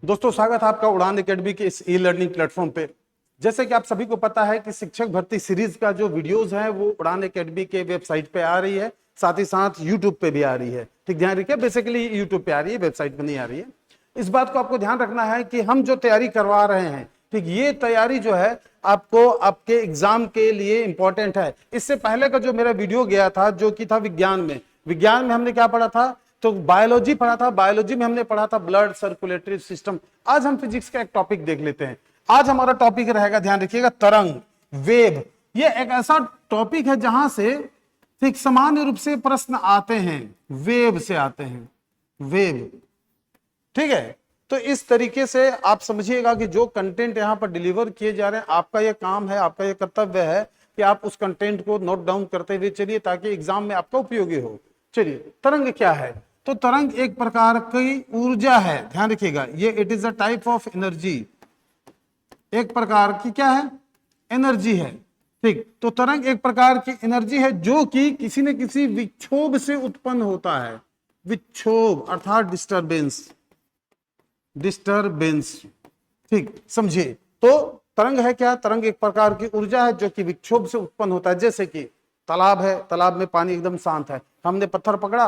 दोस्तों स्वागत है आपका उड़ान एकेडमी के इस ई लर्निंग प्लेटफॉर्म पे। जैसे कि आप सभी को पता है कि शिक्षक भर्ती सीरीज का जो वीडियोस है वो उड़ान एकेडमी के वेबसाइट पे आ रही है, साथ ही साथ यूट्यूब पे भी आ रही है। ठीक ध्यान रखिए, बेसिकली यूट्यूब पे आ रही है, वेबसाइट पे नहीं आ रही है। इस बात को आपको ध्यान रखना है कि हम जो तैयारी करवा रहे हैं, ठीक, ये तैयारी जो है आपको आपके एग्जाम के लिए इंपॉर्टेंट है। इससे पहले का जो मेरा वीडियो गया था जो कि था विज्ञान में हमने क्या पढ़ा था, तो बायोलॉजी पढ़ा था। बायोलॉजी में हमने पढ़ा था ब्लड सर्कुलेटरी सिस्टम। आज हम फिजिक्स का एक टॉपिक देख लेते हैं। आज हमारा टॉपिक रहेगा, ध्यान रखिएगा, तरंग, वेव। ये एक ऐसा टॉपिक है जहां से ठीक सामान्य रूप से प्रश्न आते हैं, वेव से आते हैं, वेव। ठीक है, तो इस तरीके से आप समझिएगा कि जो कंटेंट यहां पर डिलीवर किए जा रहे हैं, आपका यह काम है, आपका यह कर्तव्य है कि आप उस कंटेंट को नोट डाउन करते हुए चलिए ताकि एग्जाम में आपका उपयोगी हो। चलिए, तरंग क्या है? तो तरंग एक प्रकार की ऊर्जा है। ध्यान रखिएगा, ये it is a type of energy. एक प्रकार की क्या है? एनर्जी है। ठीक, तो तरंग एक प्रकार की एनर्जी है जो कि किसी न किसी विक्षोभ से उत्पन्न होता है। विक्षोभ अर्थात डिस्टरबेंस, डिस्टरबेंस। ठीक, समझिए। तो तरंग है क्या? तरंग एक प्रकार की ऊर्जा है जो कि विक्षोभ से उत्पन्न होता है। जैसे कि तालाब है, तालाब में पानी एकदम शांत है, हमने पत्थर पकड़ा,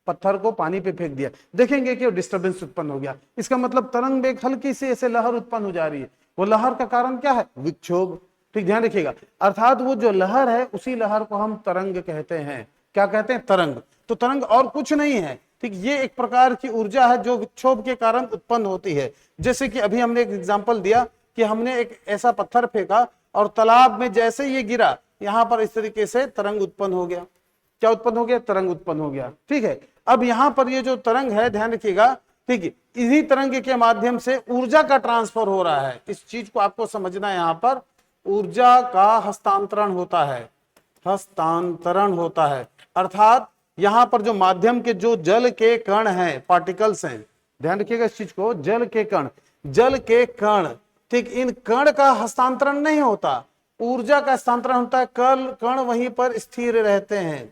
पत्थर को पानी पे फेंक दिया, देखेंगे कि डिस्टरबेंस उत्पन्न हो गया। इसका मतलब तरंग में एक हल्की सी ऐसे लहर उत्पन्न हो जा रही है। वो लहर का कारण क्या है? विक्षोभ। ठीक, ध्यान रखिएगा, अर्थात वो जो लहर है उसी लहर को हम तरंग कहते हैं। क्या कहते हैं? तरंग। तो तरंग और कुछ नहीं है। ठीक, ये एक प्रकार की ऊर्जा है जो विक्षोभ के कारण उत्पन्न होती है। जैसे कि अभी हमने एक एग्जांपल दिया कि हमने एक ऐसा पत्थर फेंका और तालाब में जैसे ये गिरा, यहां पर इस तरीके से तरंग उत्पन्न हो गया। क्या उत्पन्न हो गया? तरंग उत्पन्न हो गया। ठीक है, अब यहां पर ये जो तरंग है, ध्यान रखिएगा, ठीक है, इसी तरंग के माध्यम से ऊर्जा का ट्रांसफर हो रहा है। इस चीज को आपको समझना है, यहां पर ऊर्जा का हस्तांतरण होता है, हस्तांतरण होता है। अर्थात यहां पर जो माध्यम के जो जल के कण हैं, पार्टिकल्स हैं, ध्यान रखिएगा इस चीज को, जल के कण, जल के कण, ठीक, इन कण का हस्तांतरण नहीं होता, ऊर्जा का हस्तांतरण होता है। कण वहीं पर स्थिर रहते हैं,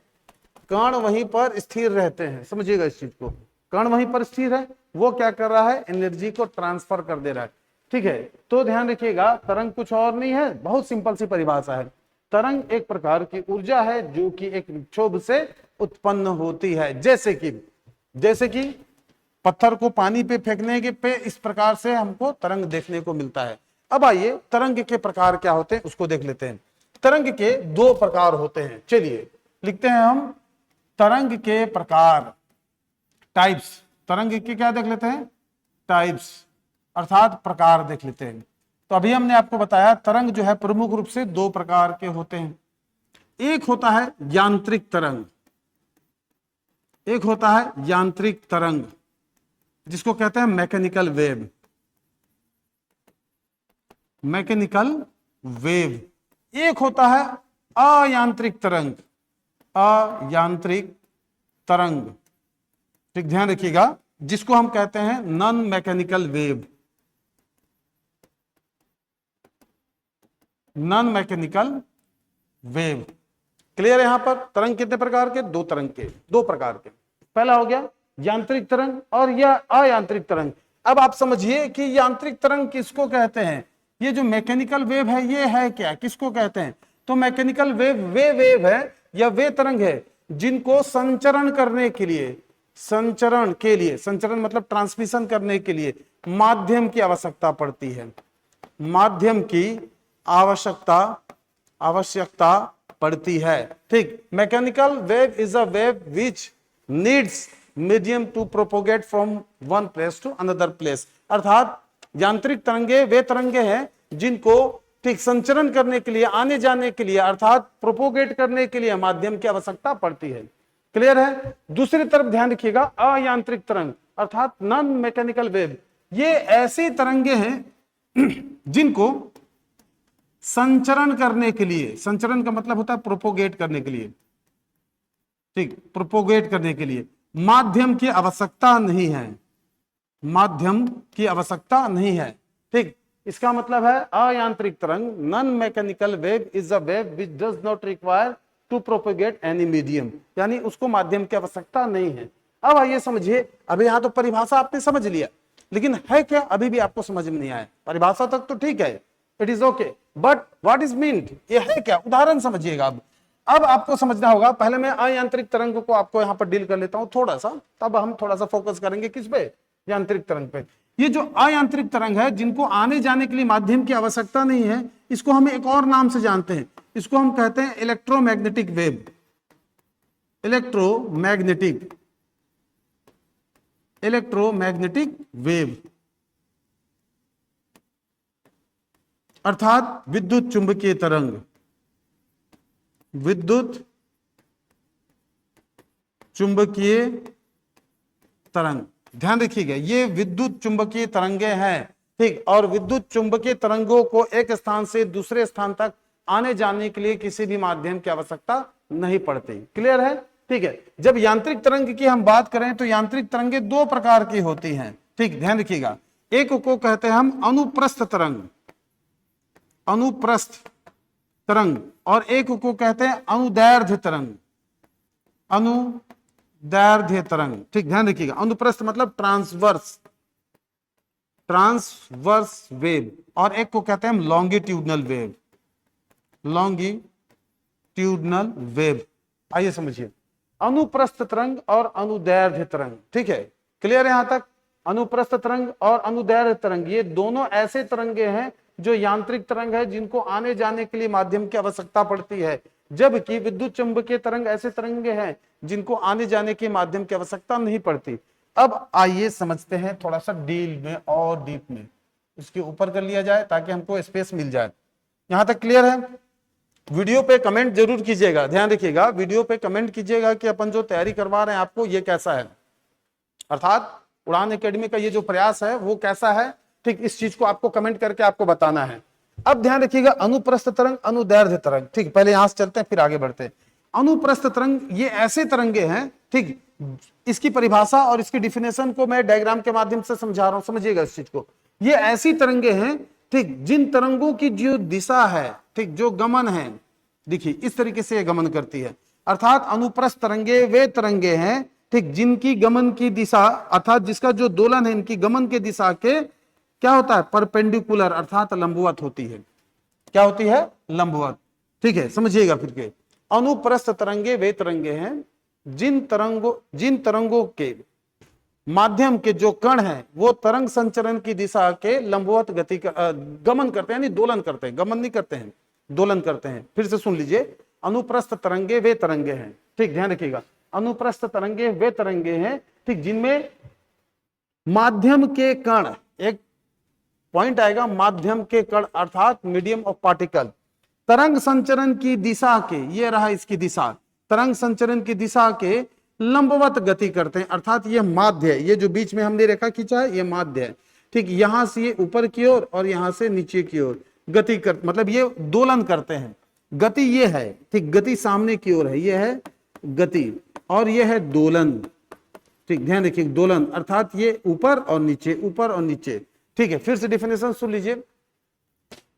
कण वहीं पर स्थिर रहते हैं। समझिएगा इस चीज को, कण वहीं पर स्थिर है, वो क्या कर रहा है? एनर्जी को ट्रांसफर कर दे रहा है। ठीक है, तो ध्यान रखिएगा, तरंग कुछ और नहीं है, बहुत सिंपल सी परिभाषा है। तरंग एक प्रकार की ऊर्जा है जो कि एक विक्षोभ से उत्पन्न होती है। जैसे कि पत्थर को पानी पे फेंकने के पे इस प्रकार से हमको तरंग देखने को मिलता है। अब आइए तरंग के प्रकार क्या होते हैं उसको देख लेते हैं। तरंग के दो प्रकार होते हैं। चलिए लिखते हैं हम तरंग के प्रकार, टाइप्स। तरंग के क्या देख लेते हैं? टाइप्स अर्थात प्रकार देख लेते हैं। तो अभी हमने आपको बताया तरंग जो है प्रमुख रूप से दो प्रकार के होते हैं। एक होता है यांत्रिक तरंग, एक होता है यांत्रिक तरंग जिसको कहते हैं मैकेनिकल वेव, मैकेनिकल वेव। एक होता है अयांत्रिक तरंग, अयांत्रिक तरंग। ठीक, ध्यान रखिएगा, जिसको हम कहते हैं non mechanical wave, non mechanical wave. Clear है? यहां पर तरंग कितने प्रकार के? दो तरंग के, दो प्रकार के। पहला हो गया यांत्रिक तरंग और यह अयांत्रिक तरंग। अब आप समझिए कि यांत्रिक तरंग किसको कहते हैं। ये जो मैकेनिकल वेव है ये है क्या, किसको कहते हैं? तो मैकेनिकल वेव वे वेव है या वे तरंग है जिनको संचरण करने के लिए, संचरण के लिए, संचरण मतलब ट्रांसमिशन करने के लिए माध्यम की आवश्यकता पड़ती है, माध्यम की आवश्यकता पड़ती है। ठीक, mechanical wave is a wave which needs medium to propagate from one place to another place. अर्थात यांत्रिक तरंगे वे तरंगे हैं जिनको ठीक संचरण करने के लिए, आने जाने के लिए, अर्थात प्रोपोगेट करने के लिए माध्यम की आवश्यकता पड़ती है। क्लियर है? दूसरी तरफ ध्यान रखिएगा, अयांत्रिक तरंग अर्थात नॉन मैकेनिकल वेव, ये ऐसी तरंगे हैं जिनको संचरण करने के लिए, संचरण का मतलब होता है प्रोपोगेट करने के लिए, ठीक, प्रोपोगेट करने के लिए माध्यम की आवश्यकता नहीं है, माध्यम की आवश्यकता नहीं है। ठीक, इसका मतलब है अयांत्रिक तरंग, non mechanical wave is a wave which does not require to propagate any medium, यानी उसको माध्यम की आवश्यकता नहीं है। अब आइए समझिए, अभी यहां तो परिभाषा आपने समझ लिया। लेकिन है क्या अभी भी आपको समझ में नहीं आया। परिभाषा तक तो ठीक है, it is okay, but what is meant, ये है क्या, उदाहरण समझिएगा। अब आपको समझना होगा। पहले मैं अयांत्रिक तरंग को आपको यहां पर डील कर लेता हूं थोड़ा सा, तब हम थोड़ा सा फोकस करेंगे किस पे, यांत्रिक तरंग पे। ये जो अयांत्रिक तरंग है, जिनको आने जाने के लिए माध्यम की आवश्यकता नहीं है, इसको हम एक और नाम से जानते हैं, इसको हम कहते हैं इलेक्ट्रोमैग्नेटिक वेव। इलेक्ट्रोमैग्नेटिक वेव अर्थात विद्युत चुंबकीय तरंग। विद्युत चुंबकीय तरंग, ध्यान रखिएगा, ये विद्युत चुंबकीय तरंगे हैं, ठीक। और विद्युत चुंबकीय तरंगों को एक स्थान से दूसरे स्थान तक आने जाने के लिए किसी भी माध्यम की आवश्यकता नहीं पड़ती। क्लियर है, ठीक है। जब यांत्रिक तरंग की हम बात करें तो यांत्रिक तरंगे दो प्रकार की होती हैं, ठीक, ध्यान रखिएगा। एक को कहते हैं हम अनुप्रस्थ तरंग, अनुप्रस्थ तरंग, और एक को कहते हैं अनुदैर्ध्य तरंग, अनुदैर्ध्य तरंग, ठीक, ध्यान रखिएगा। अनुप्रस्थ मतलब ट्रांसवर्स वेव, और एक को कहते हैं हम लॉन्गिट्यूडनल वेव, लॉन्गिट्यूडनल वेव। आइए समझिए, अनुप्रस्थ तरंग और अनुदैर्ध्य तरंग, ठीक है, क्लियर है यहां तक। अनुप्रस्थ तरंग और अनुदैर्ध्य तरंग, ये दोनों ऐसे तरंगे हैं जो यांत्रिक तरंग है, जिनको आने जाने के लिए माध्यम की आवश्यकता पड़ती है, जबकि विद्युत चुंबकीय तरंग ऐसे तरंगे हैं जिनको आने जाने के माध्यम की आवश्यकता नहीं पड़ती। अब आइए समझते हैं थोड़ा सा डील में और डीप में, इसके ऊपर कर लिया जाए ताकि हमको स्पेस मिल जाए। यहां तक क्लियर है? वीडियो पे कमेंट जरूर कीजिएगा, ध्यान रखिएगा, वीडियो पे कमेंट कीजिएगा कि अपन जो तैयारी करवा रहे हैं आपको ये कैसा है, अर्थात उड़ान एकेडमी का ये जो प्रयास है वो कैसा है, ठीक, इस चीज को आपको कमेंट करके आपको बताना है। अब ध्यान रखिएगा, अनुप्रस्थ तरंग, अनुदैर्ध्य तरंग, ठीक, पहले यहां से चलते हैं फिर आगे बढ़ते हैं। अनुप्रस्थ तरंग ये ऐसे तरंगे हैं, ठीक, इसकी परिभाषा और इसकी डिफिनेशन को मैं डायग्राम के माध्यम से समझा रहा हूं, समझिएगा इस चीज को। ये ऐसी तरंगे हैं, ठीक, जिन तरंगों की जो दिशा है, ठीक, जो गमन है, देखिए इस तरीके से गमन करती है, अर्थात अनुप्रस्थ तरंगे वे तरंगे हैं, ठीक, जिनकी गमन की दिशा, अर्थात जिसका जो दोलन है इनकी गमन की दिशा के क्या होता है, परपेंडिकुलर, अर्थात लंबवत होती है। क्या होती है? लंबवत, ठीक है, समझिएगा फिर के। अनुप्रस्थ तरंगे वे तरंगे हैं जिन तरंगों के माध्यम के जो कण हैं वो तरंग संचरण की दिशा के लंबवत गति गमन करते हैं, यानी दोलन करते हैं, गमन नहीं करते हैं, दोलन करते हैं। फिर से सुन लीजिए, अनुप्रस्थ तरंगे वे तरंगे हैं, ठीक, ध्यान रखिएगा, अनुप्रस्थ तरंगे वे तरंगे हैं, ठीक, जिनमें माध्यम के कण, एक पॉइंट आएगा, माध्यम के कण अर्थात मीडियम ऑफ पार्टिकल, तरंग संचरण की दिशा के, ये रहा इसकी दिशा, तरंग संचरण की दिशा के लंबवत गति करते हैं, अर्थात ये माध्य है, ये जो बीच में हमने रेखा खींचा है ये माध्य है, ठीक, यहां से ये ऊपर की ओर और यहां से नीचे की ओर गति कर, मतलब ये दोलन करते हैं। गति ये है, ठीक, गति सामने की ओर है, ये है गति, और ये है दोलन, ठीक, ध्यान रखिए, दोलन अर्थात ये ऊपर और नीचे, ऊपर और नीचे, ठीक है। फिर से डिफिनेशन सुन लीजिए,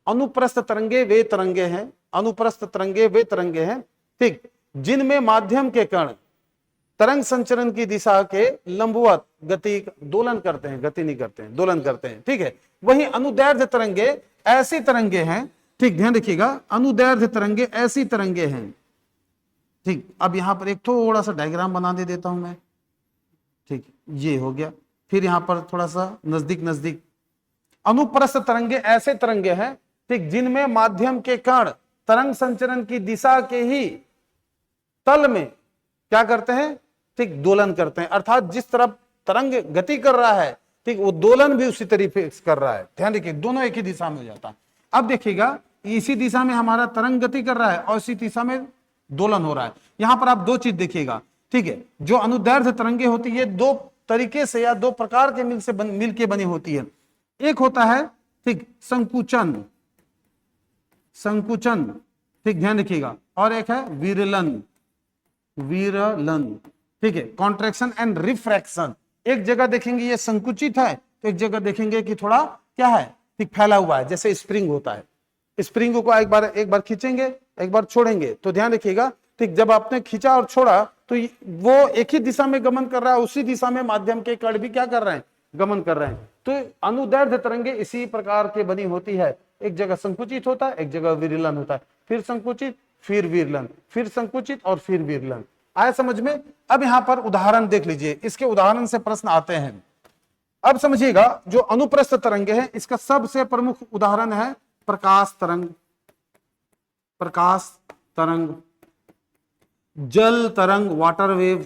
अनुप्रस्थ तरंगे वे तरंगे हैं, अनुप्रस्थ तरंगे वे तरंगे हैं, ठीक, जिनमें माध्यम के कण तरंग संचरण की दिशा के लंबवत गति दोलन करते हैं, गति नहीं करते हैं, दोलन करते हैं, ठीक है। वही अनुदैर्ध्य तरंगे ऐसी तरंगे हैं, ठीक, ध्यान रखिएगा, अनुदैर्ध्य तरंगे ऐसी तरंगे हैं, ठीक। अब यहां पर एक थोड़ा सा डायग्राम बना दे देता हूं मैं, ठीक, ये हो गया। फिर यहां पर थोड़ा सा नजदीक नजदीक, अनुप्रस्थ तरंगे ऐसे तरंगे हैं, ठीक, जिनमें माध्यम के कण तरंग संचरण की दिशा के ही तल में क्या करते हैं, ठीक, दोलन करते हैं, अर्थात जिस तरफ तरंग गति कर रहा है, ठीक, वो दोलन भी उसी तरीके से कर रहा है, ध्यान रखिए, दोनों एक ही दिशा में हो जाता है। अब देखिएगा, इसी दिशा में हमारा तरंग गति कर रहा है और इसी दिशा में दोलन हो रहा है। यहां पर आप दो चीज देखिएगा, ठीक है, जो अनुदैर्ध्य तरंगे होती है दो तरीके से या दो प्रकार के मिल के बनी होती है। एक होता है, ठीक, संकुचन, ठीक, ध्यान रखिएगा, और एक है विरलन, ठीक है, कॉन्ट्रैक्शन एंड रिफ्रैक्शन। एक जगह देखेंगे ये संकुचित है, तो एक जगह देखेंगे कि थोड़ा क्या है, ठीक, फैला हुआ है, जैसे स्प्रिंग होता है। स्प्रिंग को एक बार खींचेंगे, एक बार छोड़ेंगे, तो ध्यान रखिएगा, ठीक, जब आपने खींचा और छोड़ा तो वो एक ही दिशा में गमन कर रहा है, उसी दिशा में माध्यम के कण भी क्या कर रहे हैं, गमन कर रहे हैं। तो अनुदैर्ध्य तरंगे इसी प्रकार के बनी होती है, एक जगह संकुचित होता है, एक जगह विरलन होता है, फिर संकुचित, फिर विरलन, फिर संकुचित और फिर विरलन। आया समझ में? अब यहां पर उदाहरण देख लीजिए, इसके उदाहरण से प्रश्न आते हैं। अब समझिएगा, जो अनुप्रस्थ तरंगे हैं इसका सबसे प्रमुख उदाहरण है प्रकाश तरंग, प्रकाश तरंग, जल तरंग, वाटर वेव,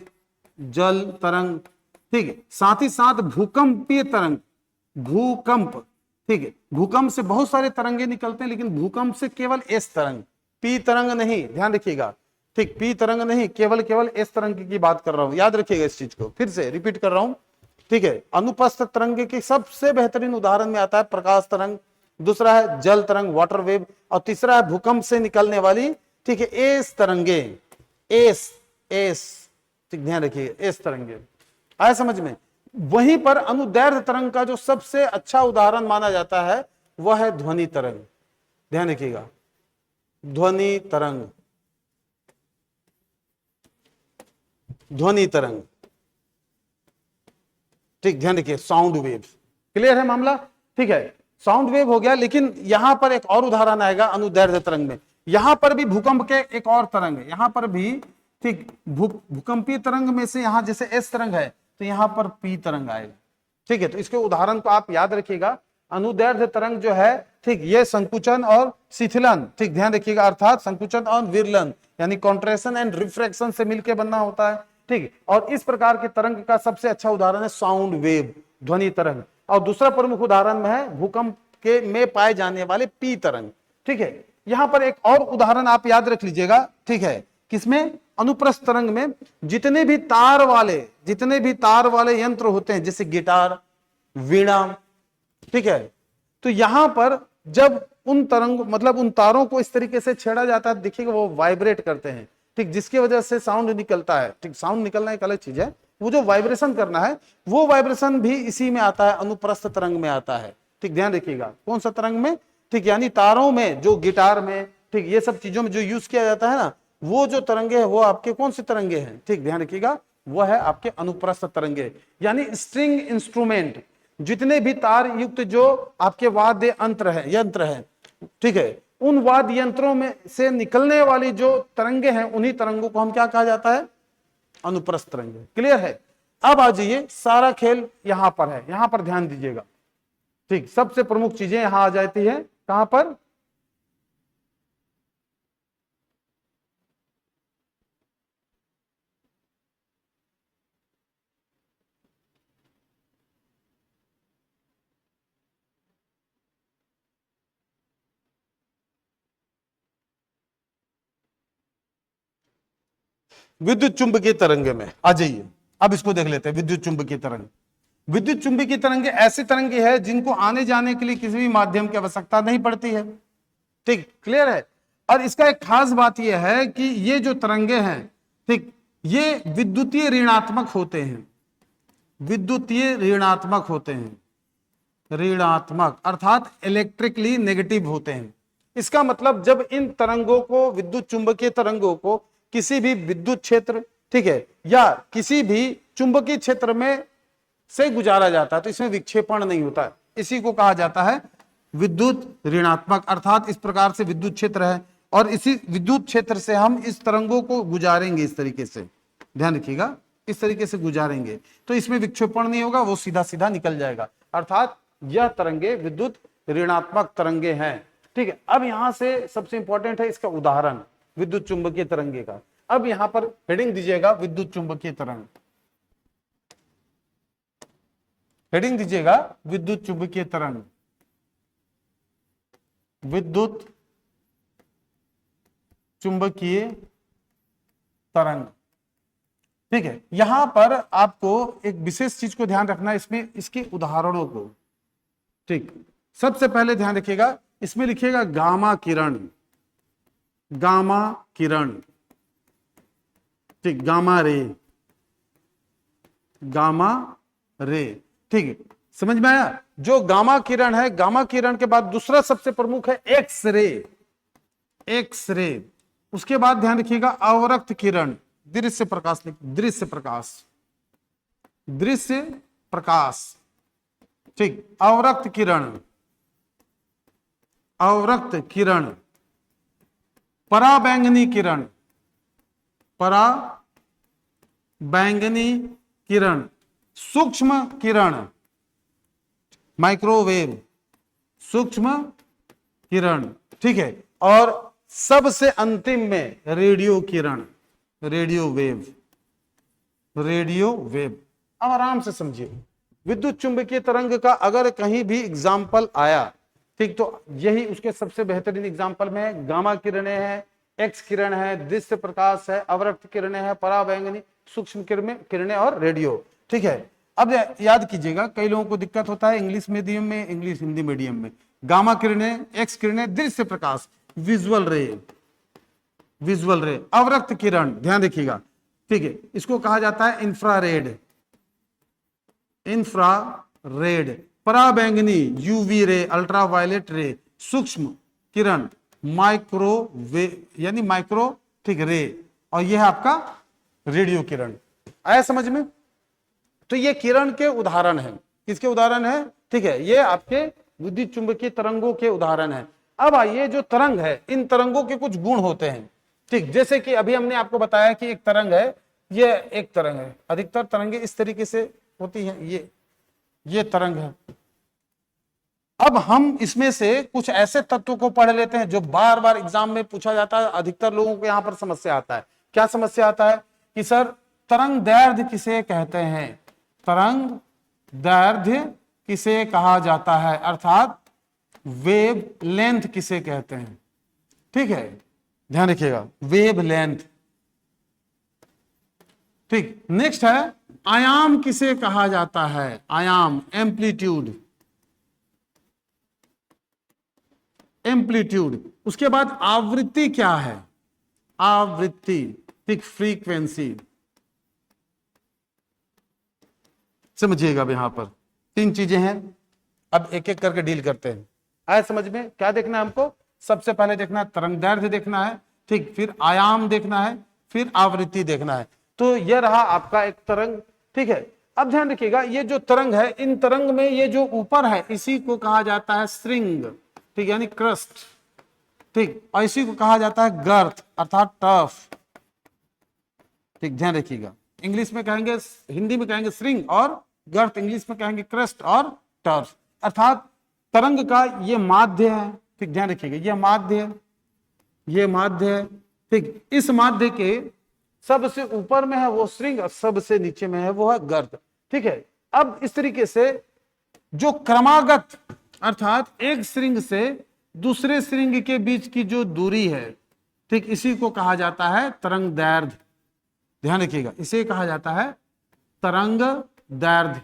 जल तरंग, ठीक है। साथ ही साथ भूकंपीय तरंग, भूकंप, ठीक है। भूकंप से बहुत सारे तरंगे निकलते हैं, लेकिन भूकंप से केवल एस तरंग, पी तरंग नहीं, ध्यान रखिएगा, ठीक, पी तरंग नहीं, केवल एस तरंग की बात कर रहा हूं, याद रखिएगा इस चीज को, फिर से रिपीट कर रहा हूं, ठीक है। अनुपस्थ तरंग के सबसे बेहतरीन उदाहरण में आता है प्रकाश तरंग, दूसरा है जल तरंग, वाटर वेव, और तीसरा है भूकंप से निकलने वाली, ठीक है, एस तरंगे, एस एस, ठीक, ध्यान रखिए, एस तरंगे। आया समझ में? वहीं पर अनुदैर्ध्य तरंग का जो सबसे अच्छा उदाहरण माना जाता है वह है ध्वनि तरंग, ध्यान रखिएगा, ध्वनि तरंग, ध्वनि तरंग, ठीक, ध्यान रखिए, साउंड वेव। क्लियर है मामला? ठीक है, साउंड वेव हो गया, लेकिन यहां पर एक और उदाहरण आएगा अनुदैर्ध्य तरंग में, यहां पर भी भूकंप के एक और तरंग है, यहां पर भी, ठीक, भूकंपीय तरंग में से यहां जैसे एस तरंग है तो यहां पर पी तरंग आएगा, ठीक है। तो इसके उदाहरण को आप याद रखिएगा, अनुदैर्ध्य तरंग जो है, ठीक, ये संकुचन और शिथिलन, ठीक, ध्यान रखिएगा, अर्थात संकुचन और विरलन यानी कॉन्ट्रेक्शन एंड रिफ्रैक्शन से मिलकर बनना होता है, ठीक। और इस प्रकार के तरंग का सबसे अच्छा उदाहरण है साउंड वेव, ध्वनि तरंग, और दूसरा प्रमुख उदाहरण में है भूकंप के में पाए जाने वाले पी तरंग, ठीक है। यहां पर एक और उदाहरण आप याद रख लीजिएगा, ठीक है, किसमें? अनुप्रस्थ तरंग में जितने भी तार वाले यंत्र होते हैं, जैसे गिटार, वीणा, ठीक है, तो यहां पर जब उन तरंग मतलब उन तारों को इस तरीके से छेड़ा जाता है, देखिएगा वो वाइब्रेट करते हैं, ठीक, जिसकी वजह से साउंड निकलता है, ठीक, साउंड निकलना एक अलग चीज है, वो जो वाइब्रेशन करना है वो वाइब्रेशन भी इसी में आता है, अनुप्रस्थ तरंग में आता है, ठीक, ध्यान रखिएगा, कौन सा तरंग में? ठीक, यानी तारों में, जो गिटार में, ठीक, ये सब चीजों में जो यूज किया जाता है ना, वो जो तरंगे हैं वो आपके कौन से तरंगे हैं? ठीक, ध्यान रखिएगा, वो है आपके अनुप्रस्थ तरंगे, यानी स्ट्रिंग इंस्ट्रूमेंट, जितने भी तार युक्त जो आपके वाद्य यंत्र है, ठीक है, उन वाद्य यंत्रों में से निकलने वाली जो तरंगे हैं, उन्हीं तरंगों को हम क्या कहा जाता है? अनुप्रस्थ तरंगे। क्लियर है? अब आ जाइए, सारा खेल यहां पर है, यहां पर ध्यान दीजिएगा, ठीक, सबसे प्रमुख चीजें यहां आ जाती है, कहां पर? विद्युत चुंबकीय तरंगे में आ जाइए, अब इसको देख लेते हैं। विद्युत चुंबकीय तरंग, विद्युत चुंबकीय तरंगे ऐसी तरंगे है जिनको आने जाने के लिए किसी भी माध्यम की आवश्यकता नहीं पड़ती है, ठीक, क्लियर है। और इसका एक खास बात यह है कि ये जो तरंगे हैं, ठीक, ये विद्युतीय ऋणात्मक होते हैं, विद्युतीय ऋणात्मक होते हैं, ऋणात्मक अर्थात इलेक्ट्रिकली नेगेटिव होते हैं। इसका मतलब जब इन तरंगों को, विद्युत चुंबकीय तरंगों को किसी भी विद्युत क्षेत्र, ठीक है, या किसी भी चुंबकीय क्षेत्र में से गुजारा जाता है तो इसमें विक्षेपण नहीं होता है, इसी को कहा जाता है विद्युत ऋणात्मक। अर्थात इस प्रकार से विद्युत क्षेत्र है और इसी विद्युत क्षेत्र से हम इस तरंगों को गुजारेंगे, इस तरीके से, ध्यान रखिएगा, इस तरीके से गुजारेंगे तो इसमें विक्षेपण नहीं होगा, वो सीधा सीधा निकल जाएगा, अर्थात यह तरंगे विद्युत ऋणात्मक तरंगे हैं, ठीक है। अब यहां से सबसे इंपॉर्टेंट है इसका उदाहरण विद्युत चुंबकीय तरंगे का। अब यहां पर हेडिंग दीजिएगा विद्युत चुंबकीय तरंग, हेडिंग दीजिएगा विद्युत चुंबकीय तरंग, विद्युत चुंबकीय तरंग, ठीक है। यहां पर आपको एक विशेष चीज को ध्यान रखना है, इसमें इसके उदाहरणों को, ठीक, सबसे पहले ध्यान रखिएगा, इसमें लिखिएगा गामा किरण, गामा किरण, ठीक, गामा रे, गामा रे, ठीक है, समझ में आया? जो गामा किरण है, गामा किरण के बाद दूसरा सबसे प्रमुख है एक्स रे, एक्स रे, उसके बाद ध्यान रखिएगा अवरक्त किरण, दृश्य प्रकाश, दृश्य प्रकाश, दृश्य प्रकाश, ठीक, अवरक्त किरण, अवरक्त किरण, पराबैंगनी किरण, पराबैंगनी किरण, सूक्ष्म किरण, माइक्रोवेव, सूक्ष्म किरण, ठीक है, और सबसे अंतिम में रेडियो किरण, रेडियो वेव, रेडियो वेव। अब आराम से समझिए, विद्युत चुंबकीय तरंग का अगर कहीं भी एग्जाम्पल आया, ठीक, तो यही उसके सबसे बेहतरीन एग्जाम्पल में गामा किरणें हैं, एक्स किरण है, दृश्य प्रकाश है, अवरक्त किरणें हैं, पराबैंगनी, सूक्ष्म किरणें और रेडियो, ठीक है। अब याद कीजिएगा, कई लोगों को दिक्कत होता है इंग्लिश मीडियम में, इंग्लिश हिंदी मीडियम में, गामा किरणें, एक्स किरणें, दृश्य प्रकाश, विजुअल रे, विजुअल रे, अवरक्त किरण, ध्यान रखिएगा, ठीक है, इसको कहा जाता है इंफ्रारेड, इंफ्रारेड, पराबैंगनी यूवी रे, अल्ट्रावायलेट रे, सूक्ष्म किरण माइक्रोवेव यानी माइक्रो, ठीक, रे, और यह है आपका रेडियो किरण। आया समझ में? तो ये किरण के उदाहरण हैं, किसके उदाहरण है, ठीक है, ये आपके विद्युत चुंबकीय तरंगों के उदाहरण है। अब आइए, जो तरंग है, इन तरंगों के कुछ गुण होते हैं, ठीक, जैसे कि अभी हमने आपको बताया कि एक तरंग है, ये एक तरंग है, अधिकतर तरंगे इस तरीके से होती है, ये तरंग है। अब हम इसमें से कुछ ऐसे तत्वों को पढ़ लेते हैं जो बार बार एग्जाम में पूछा जाता है, अधिकतर लोगों को यहां पर समस्या आता है। क्या समस्या आता है कि सर तरंग दैर्ध्य किसे कहते हैं, तरंग दैर्ध्य किसे कहा जाता है, अर्थात वेव लेंथ किसे कहते हैं, ठीक है, ध्यान रखिएगा, वेव लेंथ, ठीक। नेक्स्ट है आयाम किसे कहा जाता है, आयाम, एम्पलीट्यूड, एम्पलीट्यूड। उसके बाद आवृत्ति क्या है, आवृत्ति, ठीक, फ्रीक्वेंसी, समझिएगा। अब यहां पर 3 चीजें हैं, अब एक एक करके डील करते हैं। आए समझ में? क्या देखना है हमको? सबसे पहले देखना है तरंग दैर्ध्य देखना है, ठीक, फिर आयाम देखना है, फिर आवृत्ति देखना है। तो यह रहा आपका एक तरंग, ठीक है। अब ध्यान रखिएगा, ये जो तरंग है, इन तरंग में ये जो ऊपर है इसी को कहा जाता है श्रृंग, ठीक, यानी क्रस्ट, ठीक, और इसी को कहा जाता है गर्त अर्थात टर्फ, ठीक, ध्यान रखिएगा। इंग्लिश में कहेंगे, हिंदी में कहेंगे श्रृंग और गर्त, इंग्लिश में कहेंगे क्रस्ट और टर्फ, अर्थात तरंग का ये माध्य है, ठीक, ध्यान रखिएगा, ये माध्य है, ये माध्य है, ठीक, इस माध्य के सबसे ऊपर में है वो श्रृंग और सबसे नीचे में है वो है गर्त, ठीक है। अब इस तरीके से जो क्रमागत अर्थात एक श्रृंग से दूसरे श्रृंग के बीच की जो दूरी है, ठीक, इसी को कहा जाता है तरंग दैर्ध्य, ध्यान रखिएगा, इसे कहा जाता है तरंग दैर्ध्य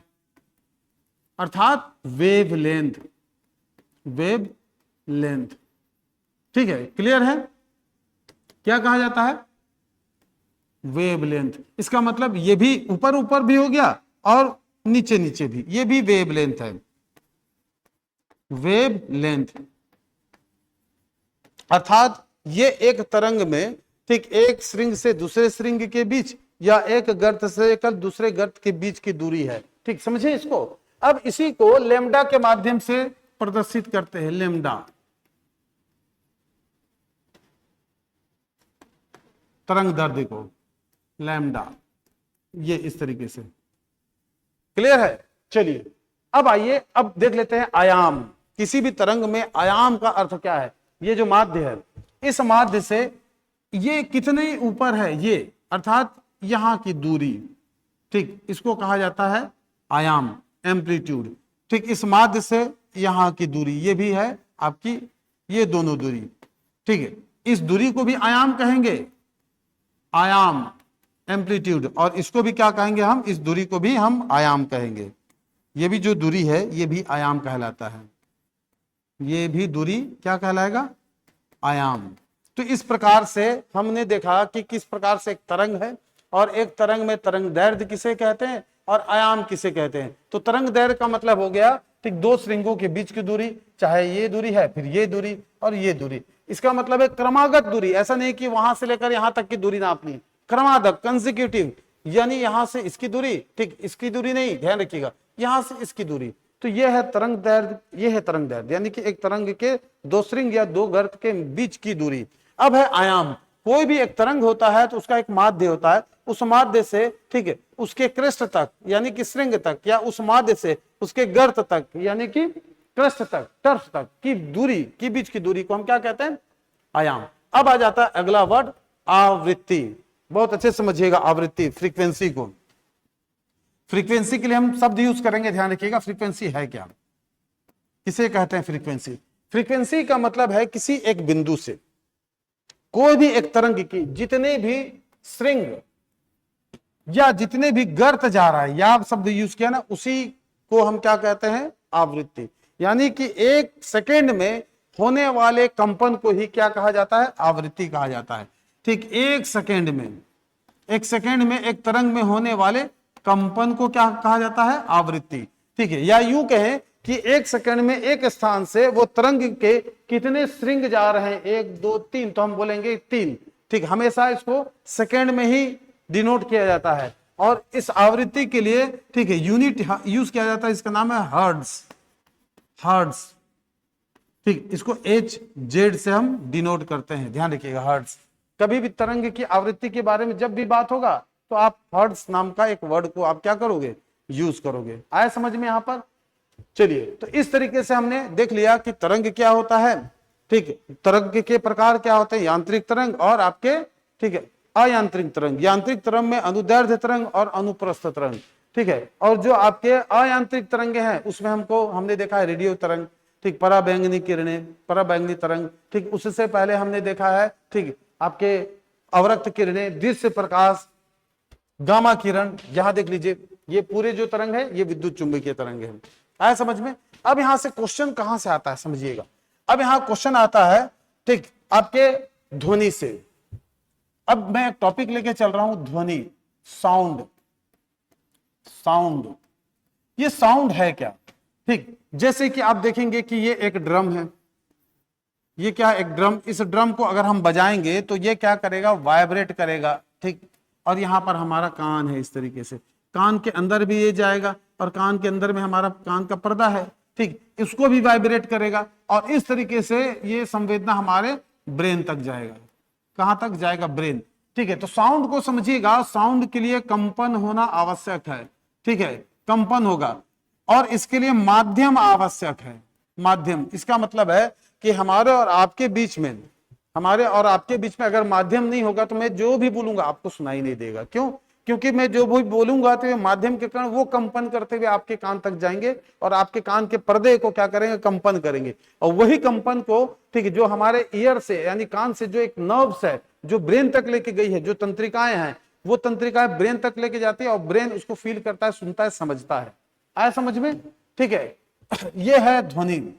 अर्थात वेव लेंथ, वेव लेंथ, ठीक है, क्लियर है? क्या कहा जाता है? Wave length. इसका मतलब ये भी ऊपर ऊपर भी हो गया और नीचे नीचे भी, ये भी वेव लेंथ है, वेव लेंथ अर्थात ये एक तरंग में, ठीक, एक श्रृंग से दूसरे श्रृंग के बीच या एक गर्त से लेकर दूसरे गर्त के बीच की दूरी है, ठीक, समझे इसको। अब इसी को लैम्डा के माध्यम से प्रदर्शित करते हैं, लैम्डा, तरंग दैर्ध्य को लैम्डा, ये इस तरीके से, क्लियर है? चलिए अब आइए, अब देख लेते हैं आयाम। किसी भी तरंग में आयाम का अर्थ क्या है? ये जो माध्य है, इस माध्य से ये कितने ऊपर है, ये अर्थात यहां की दूरी, ठीक, इसको कहा जाता है आयाम, एम्पलीट्यूड, ठीक, इस माध्य से यहां की दूरी, ये भी है आपकी, ये दोनों दूरी, ठीक है, इस दूरी को भी आयाम कहेंगे, आयाम, एम्पलीट्यूड, और इसको भी क्या कहेंगे हम? इस दूरी को भी हम आयाम कहेंगे। ये भी जो दूरी है ये भी आयाम कहलाता है, ये भी दूरी क्या कहलाएगा? आयाम। तो इस प्रकार से हमने देखा कि किस प्रकार से एक तरंग है और एक तरंग में तरंग दैर्ध्य किसे कहते हैं और आयाम किसे कहते हैं। तो तरंग दैर्ध्य का मतलब हो गया, ठीक, दो श्रृंगों के बीच की दूरी, चाहे ये दूरी है, फिर ये दूरी और ये दूरी, इसका मतलब है क्रमागत दूरी। ऐसा नहीं कि वहां से लेकर यहां तक की दूरी नापनी, क्रमागत, कंसेक्यूटिव, यानी यहां से इसकी दूरी, ठीक, इसकी दूरी नहीं, ध्यान रखिएगा, यहां से इसकी दूरी, तो ये है तरंग दैर्ध्य, ये है तरंग दैर्ध्य, यानी कि एक तरंग के दो श्रृंग या दो गर्त के बीच की दूरी। अब है आयाम। कोई भी एक तरंग होता है तो उसका एक माध्य होता है, उस माध्य से, ठीक है, उसके कृष्ठ तक यानी कि श्रृंग तक, या उस माध्य से उसके गर्त तक यानी कि कृष्ठ तक, टर्फ तक की दूरी, की बीच की दूरी को हम क्या कहते हैं? आयाम। अब आ जाता है अगला वर्ड आवृत्ति। बहुत अच्छे समझिएगा आवृत्ति, फ्रीक्वेंसी को। फ्रीक्वेंसी के लिए हम शब्द यूज करेंगे, ध्यान रखिएगा। फ्रीक्वेंसी है क्या, किसे कहते हैं फ्रीक्वेंसी? फ्रीक्वेंसी का मतलब है किसी एक बिंदु से कोई भी एक तरंग की जितने भी श्रृंग या जितने भी गर्त जा रहा है, या शब्द यूज किया ना, उसी को हम क्या कहते हैं? आवृत्ति। यानी कि एक सेकेंड में होने वाले कंपन को ही क्या कहा जाता है? आवृत्ति कहा जाता है। ठीक, एक सेकेंड में, एक सेकेंड में एक तरंग में होने वाले कंपन को क्या कहा जाता है? आवृत्ति। ठीक है, या यूं कहें कि एक सेकंड में एक स्थान से वो तरंग के कितने श्रृंग जा रहे हैं, एक दो तीन, तो हम बोलेंगे तीन। ठीक, हमेशा इसको सेकंड में ही डिनोट किया जाता है। और इस आवृत्ति के लिए, ठीक है, यूनिट यूज किया जाता है, इसका नाम है हर्ट्ज। हर्ट्ज, ठीक, इसको एच जेड से हम डिनोट करते हैं, ध्यान रखिएगा, हर्ट्ज। कभी भी तरंग की आवृत्ति के बारे में जब भी बात होगा तो आप हर्ट्ज नाम का एक वर्ड को आप क्या करोगे? यूज करोगे। आया समझ में यहां पर? चलिए, तो इस तरीके से हमने देख लिया कि तरंग क्या होता है। ठीक है, तरंग के प्रकार क्या होते हैं? यांत्रिक तरंग और आपके, ठीक है, अयांत्रिक तरंग। यांत्रिक तरंग में अनुदैर्ध्य तरंग और अनुप्रस्थ तरंग। ठीक है, और जो आपके अयांत्रिक तरंगे हैं उसमें हमने देखा है रेडियो तरंग, ठीक, पराबैंगनी किरणें, पराबैंगनी तरंग। ठीक, उससे पहले हमने देखा है, ठीक, आपके अवरक्त किरणें, दृश्य प्रकाश, गामा किरण। यहां देख लीजिए, ये पूरे जो तरंग है ये विद्युत चुंबकीय तरंग है। आया समझ में? अब यहां से क्वेश्चन कहां से आता है समझिएगा। अब यहां क्वेश्चन आता है, ठीक, आपके ध्वनि से। अब मैं एक टॉपिक लेके चल रहा हूं, ध्वनि, साउंड। साउंड, ये साउंड है क्या? ठीक, जैसे कि आप देखेंगे कि ये एक ड्रम है, ये क्या है? एक ड्रम। इस ड्रम को अगर हम बजाएंगे तो ये क्या करेगा? वाइब्रेट करेगा। ठीक, और यहां पर हमारा कान है, इस तरीके से कान के अंदर भी ये जाएगा, और कान के अंदर में हमारा कान का पर्दा है, ठीक, इसको भी वाइब्रेट करेगा, और इस तरीके से ये संवेदना हमारे ब्रेन तक जाएगा। कहां तक जाएगा? ब्रेन। ठीक है, तो साउंड को समझिएगा, साउंड के लिए कंपन होना आवश्यक है। ठीक है, कंपन होगा, और इसके लिए माध्यम आवश्यक है। माध्यम, इसका मतलब है कि हमारे और आपके बीच में, हमारे और आपके बीच में अगर माध्यम नहीं होगा तो मैं जो भी बोलूंगा आपको सुनाई नहीं देगा। क्यों? क्योंकि मैं जो भी बोलूंगा तो ये माध्यम के कारण वो कंपन करते हुए आपके कान तक जाएंगे, और आपके कान के पर्दे को क्या करेंगे? कंपन करेंगे। और वही कंपन को, ठीक है, जो हमारे ईयर से यानी कान से जो एक नर्व्स है जो ब्रेन तक लेके गई है, जो तंत्रिकाएं हैं, वो तंत्रिकाएं ब्रेन तक लेके जाती है, और ब्रेन उसको फील करता है, सुनता है, समझता है। आया समझ में? ठीक है, ये है ध्वनि।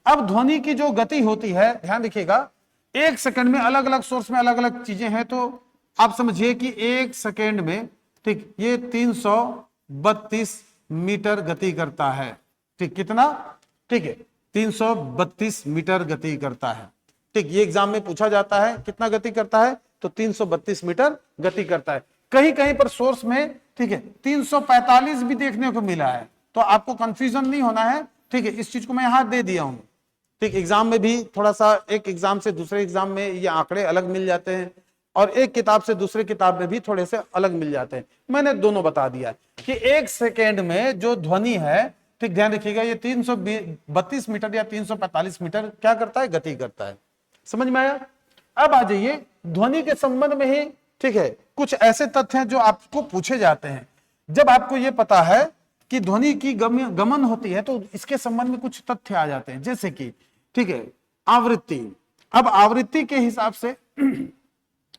अब ध्वनि की जो गति होती है, ध्यान रखिएगा, एक सेकंड में अलग अलग सोर्स में अलग अलग चीजें हैं, तो आप समझिए कि एक सेकंड में, ठीक, ये 332 मीटर गति करता है। ठीक, कितना? ठीक है, 332 मीटर गति करता है। ठीक, ये एग्जाम में पूछा जाता है कितना गति करता है, तो 332 मीटर गति करता है। कहीं कहीं पर सोर्स में, ठीक है, 345 भी देखने को मिला है, तो आपको कंफ्यूजन नहीं होना है। ठीक है, इस चीज को मैं यहां दे दिया हूं। ठीक, एग्जाम में भी थोड़ा सा, एक एग्जाम से दूसरे एग्जाम में ये आंकड़े अलग मिल जाते हैं, और एक किताब से दूसरे किताब में भी थोड़े से अलग मिल जाते हैं। मैंने दोनों बता दिया कि एक सेकेंड में जो ध्वनि है, ठीक, ध्यान रखिएगा, ये 332 मीटर या 345 मीटर क्या करता है? गति करता है। समझ में आया? अब आ जाइए ध्वनि के संबंध में ही, ठीक है, कुछ ऐसे तथ्य हैं जो आपको पूछे जाते हैं। जब आपको यह पता है कि ध्वनि की गमन होती है तो इसके संबंध में कुछ तथ्य आ जाते हैं, जैसे कि, ठीक है, आवृत्ति। अब आवृत्ति के हिसाब से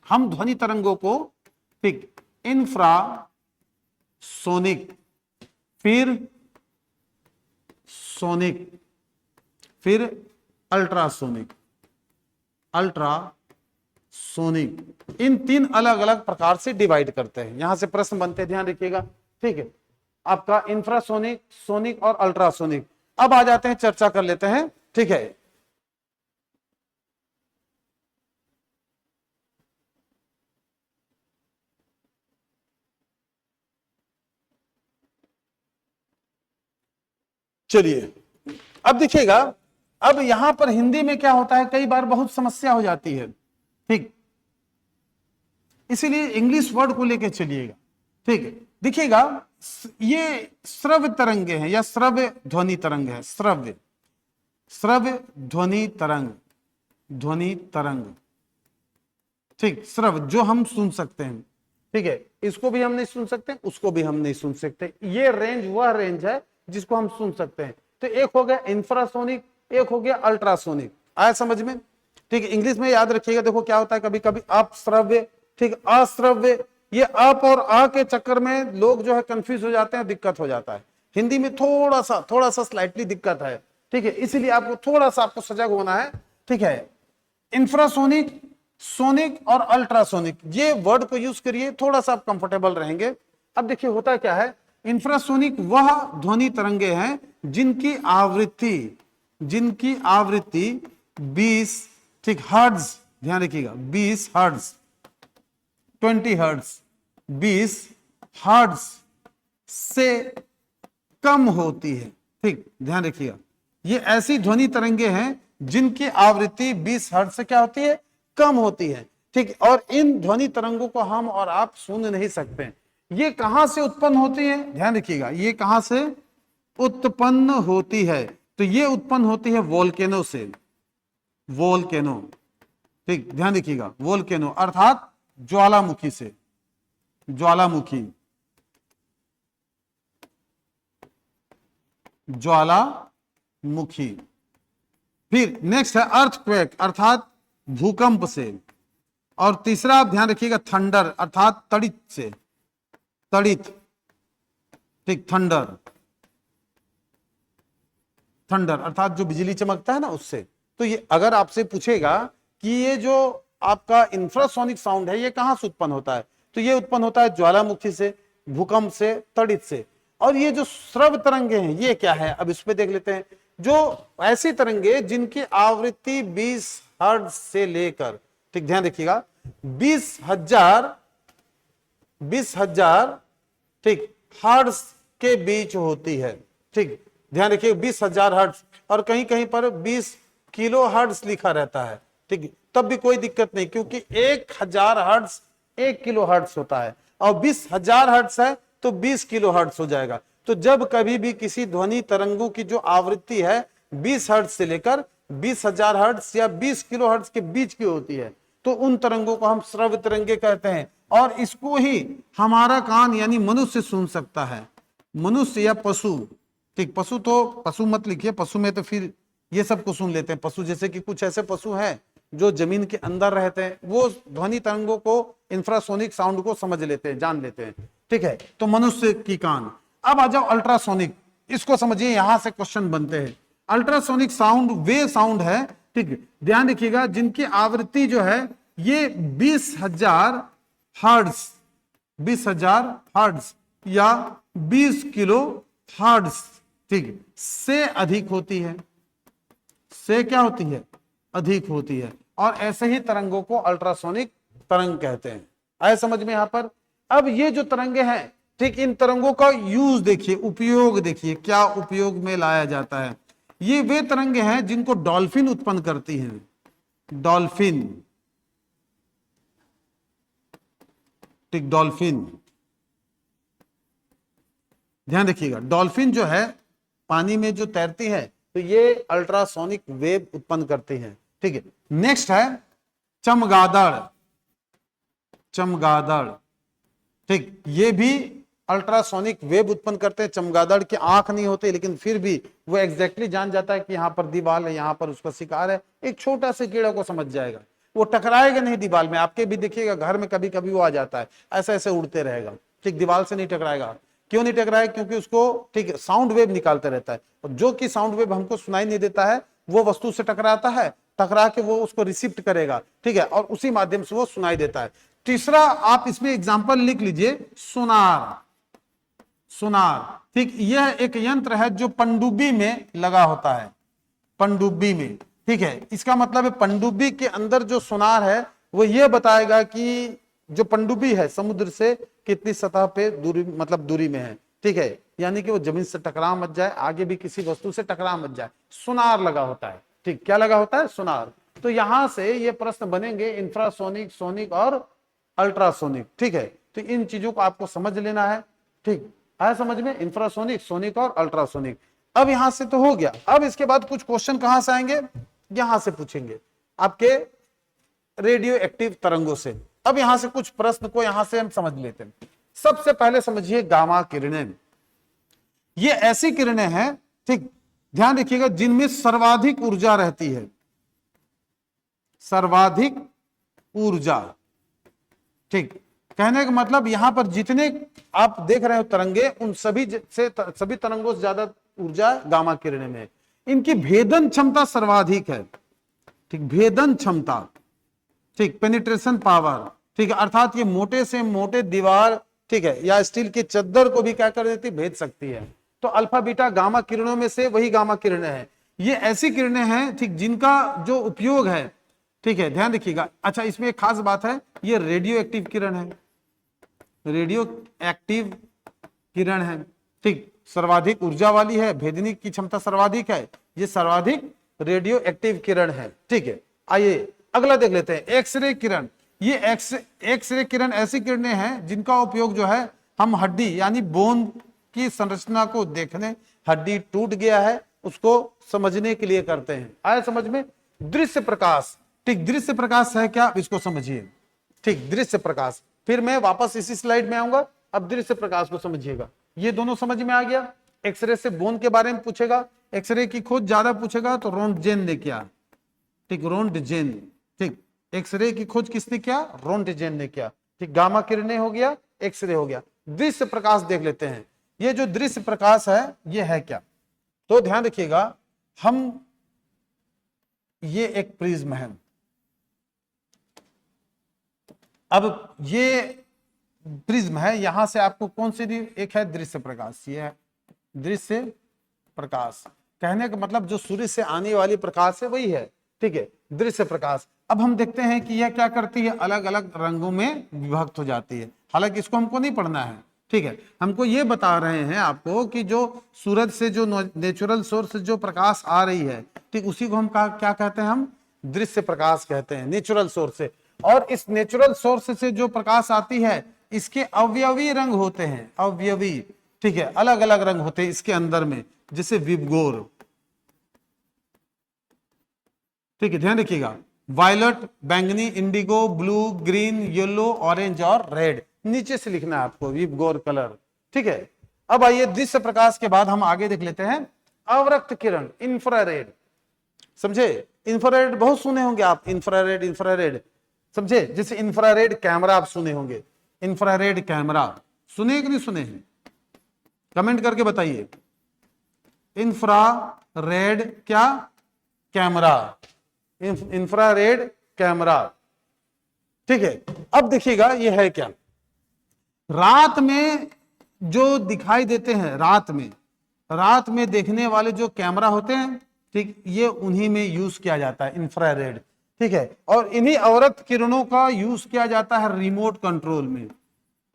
हम ध्वनि तरंगों को, ठीक, इंफ्रा सोनिक, फिर सोनिक, फिर अल्ट्रासोनिक, अल्ट्रासोनिक, इन तीन अलग अलग प्रकार से डिवाइड करते हैं। यहां से प्रश्न बनते हैं, ध्यान रखिएगा। ठीक है, आपका इंफ्रासोनिक, सोनिक और अल्ट्रासोनिक। अब आ जाते हैं, चर्चा कर लेते हैं। ठीक है, चलिए अब देखिएगा, अब यहां पर हिंदी में क्या होता है, कई बार बहुत समस्या हो जाती है, ठीक, इसीलिए इंग्लिश वर्ड को लेके चलिएगा, ठीक है। देखिएगा ये श्रव्य तरंगे हैं या श्रव्य ध्वनि तरंग है, श्रव्य श्रव्य ध्वनि तरंग, ध्वनि तरंग, ठीक, श्रव्य जो हम सुन सकते हैं, ठीक है, इसको भी हम नहीं सुन सकते, उसको भी हम नहीं सुन सकते, ये रेंज वह रेंज है जिसको हम सुन सकते हैं। तो एक हो गया इंफ्रासोनिक, एक हो गया अल्ट्रासोनिक, आया समझ में, ठीक है। इंग्लिश में याद रखिएगा, देखो क्या होता है कभी कभी अपश्रव्य, ठीक, अश्रव्य, ये अप और आ के चक्कर में लोग जो है कंफ्यूज हो जाते हैं, दिक्कत हो जाता है। हिंदी में थोड़ा सा स्लाइटली दिक्कत है, ठीक है, इसीलिए आपको थोड़ा सा आपको सजग होना है, ठीक है। इंफ्रासोनिक, सोनिक और अल्ट्रासोनिक, ये वर्ड को यूज करिए, थोड़ा सा आप कंफर्टेबल रहेंगे। अब देखिए होता क्या है, इंफ्रासोनिक वह ध्वनि तरंगे हैं जिनकी आवृत्ति 20, ठीक, हर्ट्ज, ध्यान रखिएगा 20 हर्ट्ज, 20 हर्ट्ज, 20 हर्ट्ज से कम होती है, ठीक, ध्यान रखिएगा। ये ऐसी ध्वनि तरंगे हैं जिनकी आवृत्ति 20 हर्ट्ज से क्या होती है, कम होती है, ठीक। और इन ध्वनि तरंगों को हम और आप सुन नहीं सकते। ये कहां से उत्पन्न होती है, ध्यान रखिएगा, ये कहां से उत्पन्न होती है, तो ये उत्पन्न होती है वोल्केनो से, वोल्केनो, ठीक, ध्यान रखिएगा, वोल्केनो अर्थात ज्वालामुखी से, ज्वालामुखी, ज्वालामुखी। फिर नेक्स्ट है अर्थक्वेक अर्थात भूकंप से, और तीसरा आप ध्यान रखिएगा थंडर अर्थात तड़ित से, तड़ित, ठीक, थंडर, थंडर अर्थात जो बिजली चमकता है ना उससे। तो ये अगर आपसे पूछेगा कि ये जो आपका इंफ्रासोनिक साउंड है ये कहां से उत्पन्न होता है, तो ये उत्पन्न होता है ज्वालामुखी से, भूकंप से, तड़ित से। और ये जो श्रव्य तरंगे हैं ये क्या है, अब इस पे देख लेते हैं। जो ऐसी तरंगे जिनकी आवृत्ति 20 हर्ट्ज से लेकर, ठीक, ध्यान रखिएगा 20,000, ठीक, हर्ट्ज के बीच होती है, ठीक, ध्यान रखिए 20,000 हर्ट्ज, और कहीं कहीं पर 20 किलो हर्ट्ज लिखा रहता है, ठीक, तब भी कोई दिक्कत नहीं, क्योंकि 1000 हर्ट्ज 1 किलो हर्ट्ज होता है, और 20,000 हर्ट्ज है तो 20 किलो हर्ट्ज हो जाएगा। तो जब कभी भी किसी ध्वनि तरंगों की जो आवृत्ति है 20 हर्ट्ज से लेकर 20,000 हर्ट्ज या 20 किलो हर्ट्ज के बीच की होती है, तो उन तरंगों को हम श्रव्य तरंगे कहते हैं। और इसको ही हमारा कान यानी मनुष्य सुन सकता है, मनुष्य या पशु, ठीक, पशु तो पशु मत लिखिए, पशु में तो फिर ये सब को सुन लेते हैं। पशु जैसे कि कुछ ऐसे पशु हैं जो जमीन के अंदर रहते हैं, वो ध्वनि तरंगों को, इंफ्रासोनिक साउंड को समझ लेते हैं, जान लेते हैं, ठीक है। तो मनुष्य की कान। अब आ जाओ अल्ट्रासोनिक, इसको समझिए, यहां से क्वेश्चन बनते हैं। अल्ट्रासोनिक साउंड वे साउंड है, ठीक, ध्यान रखिएगा, जिनकी आवृत्ति जो है ये 20,000 हर्ट्ज, 20,000 हर्ट्ज या 20 किलो हर्ट्ज, ठीक, से अधिक होती है, से क्या होती है, अधिक होती है। और ऐसे ही तरंगों को अल्ट्रासोनिक तरंग कहते हैं। आए समझ में यहां पर। अब ये जो तरंगे हैं, ठीक, इन तरंगों का यूज देखिए, उपयोग देखिए, क्या उपयोग में लाया जाता है। ये वे तरंगे हैं जिनको डॉल्फिन उत्पन्न करती हैं, डॉल्फिन, ठीक, डॉल्फिन, ध्यान रखिएगा, डॉल्फिन जो है पानी में जो तैरती है तो ये अल्ट्रासोनिक वेव उत्पन्न करती है, ठीक है। नेक्स्ट है चमगादड़, चमगादड़, ठीक, ये भी अल्ट्रासोनिक वेव उत्पन्न करते हैं। चमगादड़ की आंख नहीं होती, लेकिन फिर भी वो एग्जैक्टली जान जाता है कि यहाँ पर दीवार है, यहाँ पर उसका शिकार है। एक छोटा से कीड़ा को समझ जाएगा, वो टकराएगा नहीं दीवार में। आपके भी देखिएगा घर में कभी कभी वो आ जाता है, ऐसे ऐसे उड़ते रहेगा, ठीक, दीवार से नहीं टकराएगा। क्यों नहीं टकराएगा, क्योंकि उसको, ठीक, साउंड वेव निकालते रहता है, और जो कि साउंड वेव हमको सुनाई नहीं देता है वो वस्तु से टकराता है, टकरा के वो उसको रिसीव करेगा, ठीक है, और उसी माध्यम से वो सुनाई देता है। तीसरा आप इसमें एग्जांपल लिख लीजिए, सोनार, सोनार, ठीक, यह एक यंत्र है जो पनडुब्बी में लगा होता है, पनडुब्बी में, ठीक है। इसका मतलब है पनडुब्बी के अंदर जो सोनार है वो ये बताएगा कि जो पनडुब्बी है समुद्र से कितनी सतह पे दूरी, मतलब दूरी में है, ठीक है, यानी कि वो जमीन से टकरा मत जाए, आगे भी किसी वस्तु से टकरा मत जाए, सुनार लगा होता है। ठीक, क्या लगा होता है? सुनार। तो यहां से ये प्रश्न बनेंगे इंफ्रासोनिक, सोनिक और अल्ट्रासोनिक। ठीक है, तो इन चीजों को आपको समझ लेना है। ठीक, आया समझ में? इंफ्रासोनिक, सोनिक और अल्ट्रासोनिक। अब यहां से तो हो गया। अब इसके बाद कुछ क्वेश्चन कहां से आएंगे? यहां से पूछेंगे आपके रेडियो एक्टिव तरंगों से। अब यहां से कुछ प्रश्न को यहां से हम समझ लेते हैं। सबसे पहले समझिए गामा किरणें। ये ऐसी किरणें हैं, ठीक, ध्यान रखिएगा, जिनमें सर्वाधिक ऊर्जा रहती है। सर्वाधिक ऊर्जा। ठीक, कहने का मतलब यहां पर जितने आप देख रहे हो तरंगे, उन सभी से सभी तरंगों से ज्यादा ऊर्जा गामा किरणें में। इनकी भेदन क्षमता सर्वाधिक है। ठीक, भेदन क्षमता, ठीक, पेनिट्रेशन पावर, ठीक है, अर्थात ये मोटे से मोटे दीवार, ठीक है, या स्टील की चद्दर को भी क्या कर देती? भेद सकती है। तो अल्फा बीटा गामा किरणों में से वही गामा किरणें हैं। ये ऐसी किरणें हैं, ठीक, जिनका जो उपयोग है, ठीक है, ध्यान रखिएगा। अच्छा, इसमें एक खास बात है, ये रेडियो एक्टिव किरण है। रेडियो एक्टिव किरण है, ठीक, सर्वाधिक ऊर्जा वाली है, भेदने की क्षमता सर्वाधिक है, ये सर्वाधिक रेडियो एक्टिव किरण है। ठीक है, आइए अगला देख लेते हैं, एक्सरे किरण। ये एक्सरे किरण ऐसी किरणें हैं जिनका उपयोग जो है हम हड्डी यानी बोन की संरचना को देखने, हड्डी टूट गया है उसको समझने के लिए करते हैं। आया समझ में? दृश्य प्रकाश, ठीक, दृश्य प्रकाश है क्या? इसको समझिए। ठीक, दृश्य प्रकाश, फिर मैं वापस इसी स्लाइड में आऊंगा। अब दृश्य प्रकाश को समझिएगा। ये दोनों समझ में आ गया। एक्सरे से बोन के बारे में पूछेगा, एक्सरे की खोज ज्यादा पूछेगा तो रोंटजेन ने किया। ठीक, रोंटजेन। ठीक, एक्सरे की खोज किसने किया? रोंटजेन ने किया। ठीक, गामा किरणें हो गया, एक्सरे हो गया। दृश्य प्रकाश देख लेते हैं। ये जो दृश्य प्रकाश है ये है क्या? तो ध्यान रखिएगा, हम ये एक प्रिज्म है। अब ये प्रिज्म है, यहां से आपको कौन सी एक है? दृश्य प्रकाश। ये है दृश्य प्रकाश। कहने का मतलब जो सूर्य से आने वाली प्रकाश है वही है। ठीक है, दृश्य प्रकाश। अब हम देखते हैं कि यह क्या करती है? अलग अलग रंगों में विभक्त हो जाती है। हालांकि इसको हमको नहीं पढ़ना है। ठीक है, हमको ये बता रहे हैं आपको कि जो सूरज से जो नेचुरल सोर्स जो प्रकाश आ रही है, ठीक, उसी को हम क्या कहते हैं? हम दृश्य प्रकाश कहते हैं, नेचुरल सोर्स से। और इस नेचुरल सोर्स से जो प्रकाश आती है, इसके अवयवी रंग होते हैं, अवयवी। ठीक है, अलग अलग रंग होते हैं इसके अंदर में, जैसे विबगोर। ठीक है, ध्यान रखिएगा, वायलट, बैंगनी, Indigo, blue, green, yellow, orange और रेड। नीचे से लिखना है आपको विबगोर कलर। ठीक है, अब आइए दृश्य प्रकाश के बाद हम आगे देख लेते हैं अवरक्त किरण, इंफ्रारेड। समझे? इंफ्रारेड बहुत सुने होंगे आप, इंफ्रारेड, इंफ्रारेड समझे? जैसे इंफ्रारेड कैमरा आप सुने होंगे। इंफ्रारेड कैमरा सुने कि नहीं सुने हैं? कमेंट करके बताइए। इंफ्रारेड क्या? Camera, infrared camera. ठीक है, अब देखिएगा ये है क्या? रात में जो दिखाई देते हैं, रात में देखने वाले जो कैमरा होते हैं, ठीक, ये उन्हीं में यूज किया जाता है, इंफ्रारेड। ठीक है, और इन्हीं अवरक्त किरणों का यूज किया जाता है रिमोट कंट्रोल में।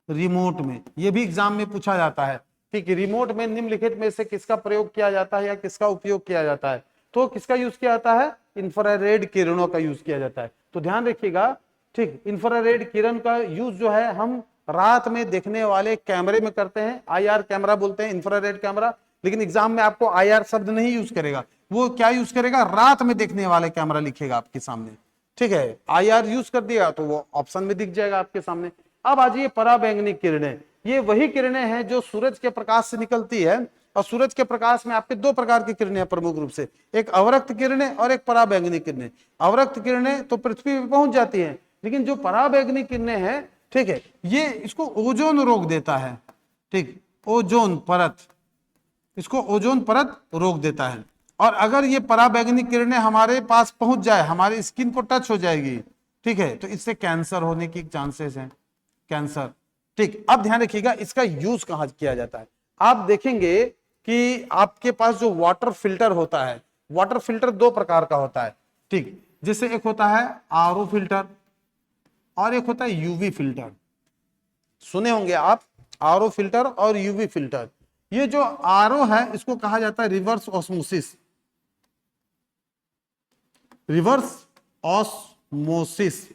रिमोट में ये भी एग्जाम में पूछा जाता है। ठीक है, रिमोट में निम्नलिखित में से किसका प्रयोग किया जाता है या किसका उपयोग किया जाता है? तो किसका यूज किया जाता है? इंफ्रारेड किरणों का यूज किया जाता है। तो ध्यान रखिएगा, ठीक, इंफ्रारेड किरण का यूज जो है हम रात में देखने वाले कैमरे में करते हैं। आईआर कैमरा बोलते हैं, इंफ्रारेड कैमरा। लेकिन एग्जाम में आपको आईआर शब्द नहीं यूज करेगा, वो क्या यूज करेगा? रात में देखने वाले कैमरा लिखेगा आपके सामने। ठीक है, आईआर यूज कर दिया तो वो ऑप्शन में दिख जाएगा आपके सामने। अब आ जाइए पराबैंगनी किरणें। ये वही किरणें हैं जो सूरज के प्रकाश से निकलती है। और सूरज के प्रकाश में आपके दो प्रकार की किरणें प्रमुख रूप से, एक अवरक्त किरणें और एक पराबैंगनी किरणें। अवरक्त किरणें तो पृथ्वी पर पहुंच जाती हैं, लेकिन जो पराबैंगनी किरणें हैं, ठीक है, ये इसको ओजोन रोक देता है। ठीक, ओजोन परत, इसको ओजोन परत रोक देता है। और अगर ये पराबैंगनी किरणें हमारे पास पहुंच जाए, हमारी स्किन को टच हो जाएगी, ठीक है, तो इससे कैंसर होने की चांसेस हैं, कैंसर। ठीक, अब ध्यान रखिएगा इसका यूज कहां किया जाता है। आप देखेंगे कि आपके पास जो वाटर फिल्टर होता है, वाटर फिल्टर दो प्रकार का होता है। ठीक, जैसे एक होता है आरओ फिल्टर और एक होता है यूवी फिल्टर। सुने होंगे आप आरओ फिल्टर और यूवी फिल्टर। ये जो आरओ है इसको कहा जाता है रिवर्स ऑस्मोसिस, रिवर्स ऑस्मोसिस।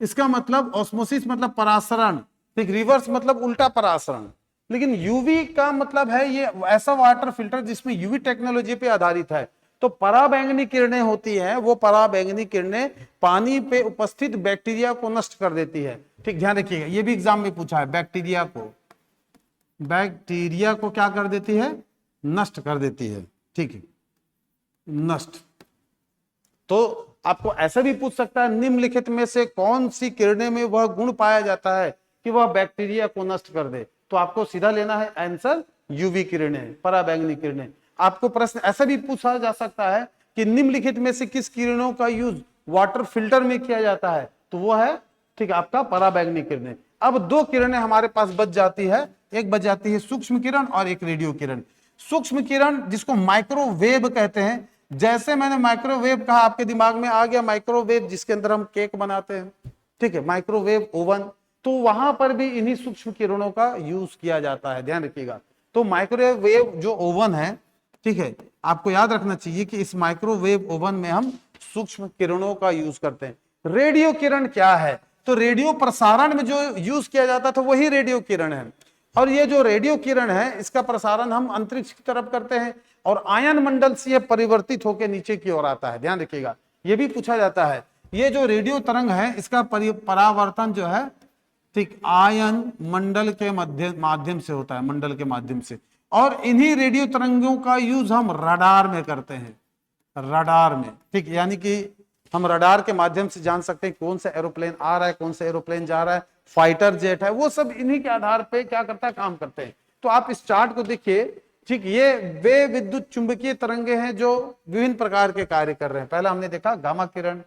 इसका मतलब ऑस्मोसिस मतलब परासरण, ठीक, रिवर्स मतलब उल्टा परासरण। लेकिन यूवी का मतलब है ये ऐसा वाटर फिल्टर जिसमें यूवी टेक्नोलॉजी पे आधारित है। तो पराबैंगनी किरणें होती हैं, वो पराबैंगनी किरणें पानी पे उपस्थित बैक्टीरिया को नष्ट कर देती है। ठीक, ध्यान रखिएगा, ये भी एग्जाम में पूछा है, बैक्टीरिया को क्या कर देती है, नष्ट कर देती है। ठीक है, नष्ट। तो आपको ऐसा भी पूछ सकता है, निम्नलिखित में से कौन सी किरणें में वह गुण पाया जाता है कि वह बैक्टीरिया को नष्ट कर दे? तो आपको सीधा लेना है आंसर यूवी किरणें, पराबैंगनी किरणें। आपको प्रश्न ऐसा भी पूछा जा सकता है कि निम्नलिखित में से किस किरणों का यूज वाटर फिल्टर में किया जाता है? तो वो है, ठीक, आपका पराबैंगनी किरणें। अब दो किरणें हमारे पास बच जाती है, एक बच जाती है सूक्ष्म किरण और एक रेडियो किरण। सूक्ष्म किरण जिसको माइक्रोवेव कहते हैं, जैसे मैंने माइक्रोवेव कहा आपके दिमाग में आ गया माइक्रोवेव जिसके अंदर हम केक बनाते हैं, ठीक है, माइक्रोवेव ओवन। तो वहां पर भी इन्हीं सूक्ष्म किरणों का यूज किया जाता है, ध्यान रखिएगा। तो माइक्रोवेव जो ओवन है, ठीक है, आपको याद रखना चाहिए कि इस माइक्रोवेव ओवन में हम सूक्ष्म किरणों का यूज करते हैं। रेडियो किरण क्या है? तो रेडियो प्रसारण में जो यूज किया जाता था वही रेडियो किरण है। और ये जो रेडियो किरण है इसका प्रसारण हम अंतरिक्ष की तरफ करते हैं और आयन मंडल से ये परिवर्तित होकर नीचे की ओर आता है, ध्यान रखिएगा। ये भी पूछा जाता है, ये जो रेडियो तरंग है इसका परावर्तन जो है, ठीक, आयन मंडल के माध्यम से होता है, मंडल के माध्यम से। और इन्हीं रेडियो तरंगों का यूज हम रडार में करते हैं, रडार में, ठीक, यानी कि हम रडार के माध्यम से जान सकते हैं कौन सा एरोप्लेन आ रहा है, कौन सा एरोप्लेन जा रहा है, फाइटर जेट है, वो सब इन्हीं के आधार पे क्या करता है, काम करते हैं। तो आप इस चार्ट को देखिए, ठीक, ये वे विद्युत चुंबकीय तरंगे हैं जो विभिन्न प्रकार के कार्य कर रहे हैं। पहला हमने देखा गामा किरण,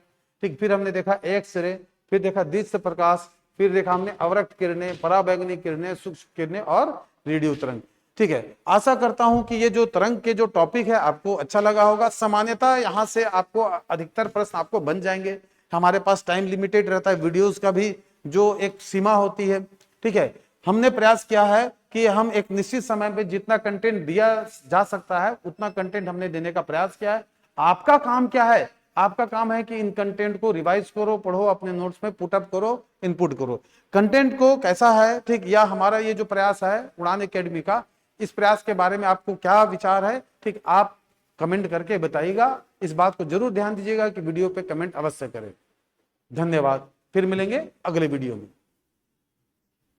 ठीक, फिर हमने देखा एक्स रे, फिर देखा दृश्य प्रकाश, फिर देखा हमने अवरक्त किरणें, पराबैंगनी किरणें, सूक्ष्म किरणें और रेडियो तरंग। ठीक है, आशा करता हूं कि ये जो तरंग के जो टॉपिक है आपको अच्छा लगा होगा। सामान्यतः यहां से आपको अधिकतर प्रश्न आपको बन जाएंगे। हमारे पास टाइम लिमिटेड रहता है, वीडियोस का भी जो एक सीमा होती है, ठीक है। हमने प्रयास किया है कि हम एक निश्चित समय पे जितना कंटेंट दिया जा सकता है उतना कंटेंट हमने देने का प्रयास किया है। आपका काम क्या है? आपका काम है कि इन कंटेंट को रिवाइज करो, पढ़ो, अपने नोट्स में पुटअप करो, इनपुट करो। कंटेंट को कैसा है, ठीक, या हमारा ये जो प्रयास है उड़ान एकेडमी का, इस प्रयास के बारे में आपको क्या विचार है, ठीक, आप कमेंट करके बताइएगा। इस बात को जरूर ध्यान दीजिएगा कि वीडियो पे कमेंट अवश्य करें। धन्यवाद, फिर मिलेंगे अगले वीडियो में।